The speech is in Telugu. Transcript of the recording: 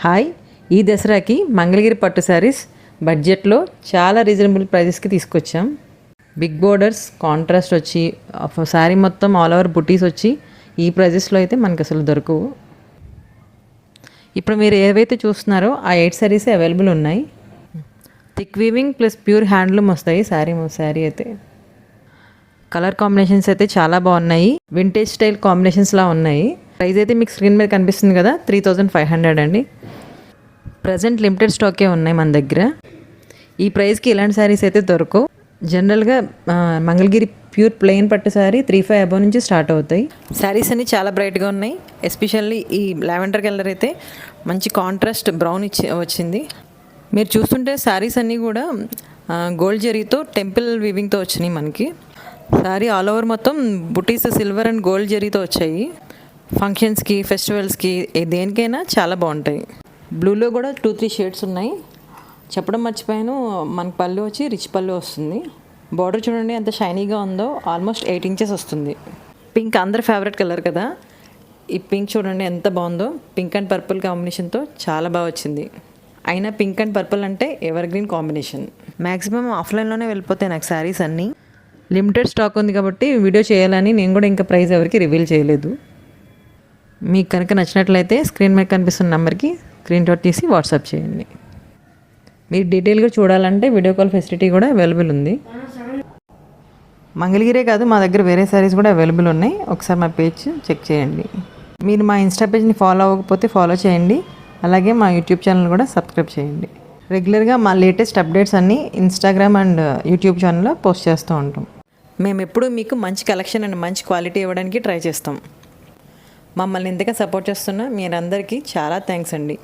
హాయ్, ఈ దసరాకి మంగళగిరి పట్టు శారీస్ బడ్జెట్లో చాలా రీజనబుల్ ప్రైజెస్కి తీసుకొచ్చాం. బిగ్ బోర్డర్స్ కాంట్రాస్ట్ వచ్చి శారీ మొత్తం ఆల్ ఓవర్ బుటీస్ వచ్చి ఈ ప్రైజెస్లో అయితే మనకు అసలు దొరకవు. ఇప్పుడు మీరు ఏవైతే చూస్తున్నారో ఆ 8 శారీస్ అవైలబుల్ ఉన్నాయి. Thick weaving plus pure handloom వస్తాయి శారీ అయితే. కలర్ కాంబినేషన్స్ అయితే చాలా బాగున్నాయి, వింటేజ్ స్టైల్ కాంబినేషన్స్లా ఉన్నాయి. ప్రైస్ అయితే మీకు స్క్రీన్ మీద కనిపిస్తుంది కదా, 3500 అండి. ప్రజెంట్ లిమిటెడ్ స్టాకే ఉన్నాయి మన దగ్గర. ఈ ప్రైస్కి ఇలాంటి శారీస్ అయితే దొరకవు. జనరల్గా మంగళగిరి ప్యూర్ ప్లెయిన్ పట్టు శారీ 3500 అబౌవ్ నుంచి స్టార్ట్ అవుతాయి. శారీస్ అన్ని చాలా బ్రైట్గా ఉన్నాయి. ఎస్పెషల్లీ ఈ లావెండర్ కలర్ అయితే మంచి కాంట్రాస్ట్ బ్రౌన్ వచ్చింది. మీరు చూస్తుంటే శారీస్ అన్నీ కూడా గోల్డ్ జరీతో టెంపుల్ వీవింగ్తో వచ్చినాయి మనకి. శారీ ఆల్ ఓవర్ మొత్తం బుటీస్ సిల్వర్ అండ్ గోల్డ్ జరీతో వచ్చాయి. ఫంక్షన్స్కి, ఫెస్టివల్స్కి దేనికైనా చాలా బాగుంటాయి. బ్లూలో కూడా 2-3 షేడ్స్ ఉన్నాయి. చెప్పడం మర్చిపోయాను, మనకి పళ్ళు వచ్చి రిచ్ పళ్ళు వస్తుంది. బార్డర్ చూడండి ఎంత షైనీగా ఉందో, ఆల్మోస్ట్ 8 ఇంచెస్ వస్తుంది. పింక్ అందరి ఫేవరెట్ కలర్ కదా, ఈ పింక్ చూడండి ఎంత బాగుందో. పింక్ అండ్ పర్పుల్ కాంబినేషన్తో చాలా బాగా వచ్చింది. అయినా పింక్ అండ్ పర్పుల్ అంటే ఎవర్ గ్రీన్ కాంబినేషన్. మ్యాక్సిమం ఆఫ్లైన్లోనే వెళ్ళిపోతాయి నాకు శారీస్ అన్నీ. లిమిటెడ్ స్టాక్ ఉంది కాబట్టి వీడియో చేయాలని నేను కూడా ఇంకా ప్రైస్ ఎవరికి రివీల్ చేయలేదు. మీకు కనుక నచ్చినట్లయితే స్క్రీన్ మీద కనిపిస్తున్న నెంబర్కి స్క్రీన్ షాట్ తీసి వాట్సాప్ చేయండి. మీరు డీటెయిల్గా చూడాలంటే వీడియో కాల్ ఫెసిలిటీ కూడా అవైలబుల్ ఉంది. మంగళగిరే కాదు, మా దగ్గర వేరే శారీస్ కూడా అవైలబుల్ ఉన్నాయి. ఒకసారి మా పేజ్ చెక్ చేయండి. మీరు మా ఇన్స్టా పేజ్ని ఫాలో అవ్వకపోతే ఫాలో చేయండి. అలాగే మా యూట్యూబ్ ఛానల్ కూడా సబ్స్క్రైబ్ చేయండి. రెగ్యులర్గా మా లేటెస్ట్ అప్డేట్స్ అన్నీ ఇన్స్టాగ్రామ్ అండ్ యూట్యూబ్ ఛానల్లో పోస్ట్ చేస్తూ ఉంటాం. మేము ఎప్పుడూ మీకు మంచి కలెక్షన్ అండ్ మంచి క్వాలిటీ ఇవ్వడానికి ట్రై చేస్తాం. మమ్మల్ని ఇంతగా సపోర్ట్ చేస్తున్న మీరందరికీ చాలా థ్యాంక్స్ అండి.